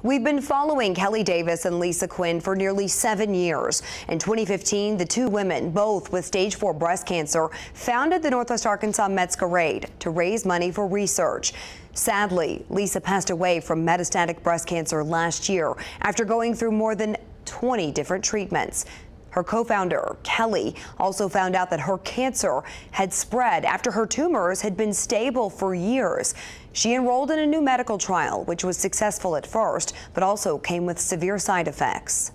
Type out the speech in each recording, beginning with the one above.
We've been following Kelly Davis and Lisa Quinn for nearly 7 years. In 2015, the two women, both with stage 4 breast cancer, founded the Northwest Arkansas Medscarade to raise money for research. Sadly, Lisa passed away from metastatic breast cancer last year after going through more than 20 different treatments. Her co-founder, Kelly, also found out that her cancer had spread after her tumors had been stable for years. She enrolled in a new medical trial, which was successful at first, but also came with severe side effects.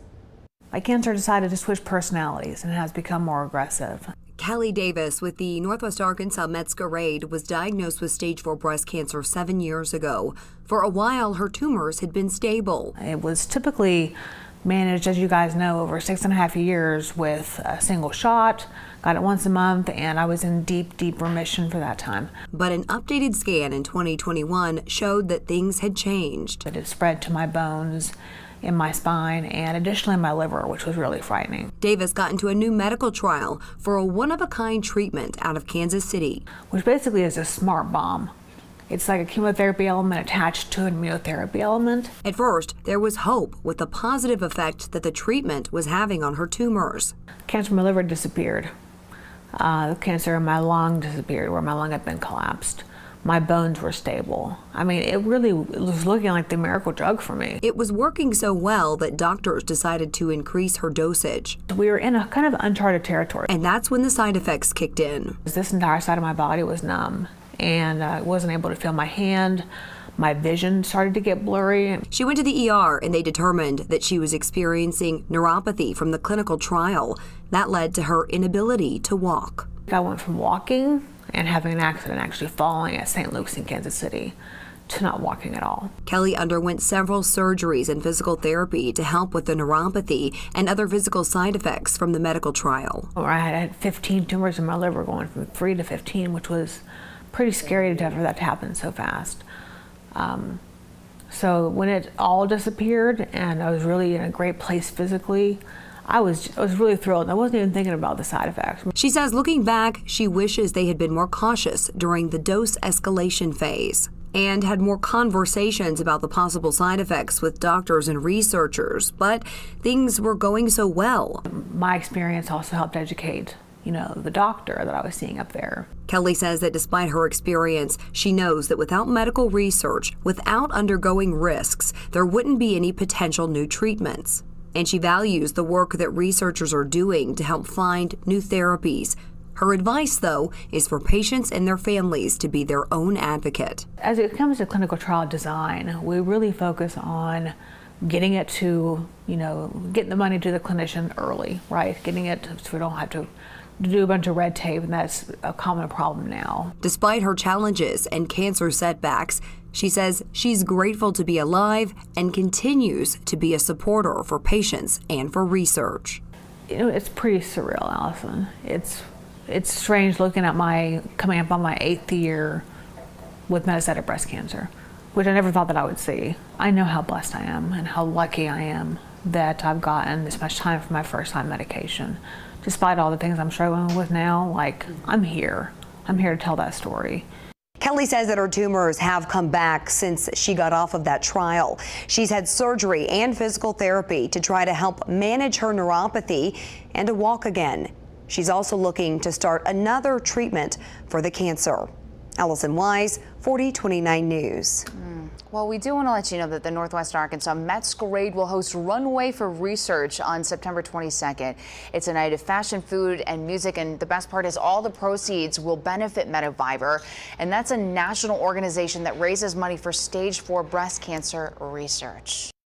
My cancer decided to switch personalities and has become more aggressive. Kelly Davis with the Northwest Arkansas Medscarade was diagnosed with stage 4 breast cancer 7 years ago. For a while, her tumors had been stable. It was typically managed, as you guys know, over 6.5 years with a single shot. Got it once a month, and I was in deep remission for that time. But an updated scan in 2021 showed that things had changed. It had spread to my bones, in my spine, and additionally my liver, which was really frightening. Davis got into a new medical trial for a one-of-a-kind treatment out of Kansas City, which basically is a smart bomb. It's like a chemotherapy element attached to an immunotherapy element. At first, there was hope with the positive effect that the treatment was having on her tumors. Cancer in my liver disappeared. The cancer in my lung disappeared, where my lung had been collapsed. My bones were stable. I mean, it really was looking like the miracle drug for me. It was working so well that doctors decided to increase her dosage. We were in a kind of uncharted territory. And that's when the side effects kicked in. This entire side of my body was numb, and I wasn't able to feel my hand. My vision started to get blurry. She went to the ER and they determined that she was experiencing neuropathy from the clinical trial. That led to her inability to walk. I went from walking and having an accident, actually falling at St. Luke's in Kansas City, to not walking at all. Kelly underwent several surgeries and physical therapy to help with the neuropathy and other physical side effects from the medical trial. I had 15 tumors in my liver, going from 3 to 15, which was pretty scary for that to happen so fast. So when it all disappeared and I was really in a great place physically, I was really thrilled. I wasn't even thinking about the side effects. She says looking back, she wishes they had been more cautious during the dose escalation phase and had more conversations about the possible side effects with doctors and researchers, but things were going so well. My experience also helped educate, the doctor that I was seeing up there. Kelly says that despite her experience, she knows that without medical research, without undergoing risks, there wouldn't be any potential new treatments. And she values the work that researchers are doing to help find new therapies. Her advice, though, is for patients and their families to be their own advocate. As it comes to clinical trial design, we really focus on getting it to, getting the money to the clinician early, right? Getting it so we don't have to do a bunch of red tape, and that's a common problem now. Despite her challenges and cancer setbacks, she says she's grateful to be alive and continues to be a supporter for patients and for research. It's pretty surreal, Allison. It's strange looking at coming up on my 8th year with metastatic breast cancer, which I never thought that I would see. I know how blessed I am and how lucky I am that I've gotten this much time for my first-time medication. Despite all the things I'm struggling with now, I'm here. I'm here to tell that story. Kelly says that her tumors have come back since she got off of that trial. She's had surgery and physical therapy to try to help manage her neuropathy and to walk again. She's also looking to start another treatment for the cancer. Allison Wise, 4029 News. Well, we do want to let you know that the Northwest Arkansas Medscarade will host Runway for Research on September 22nd. It's a night of fashion, food, and music, and the best part is all the proceeds will benefit Mediviber, and that's a national organization that raises money for stage 4 breast cancer research.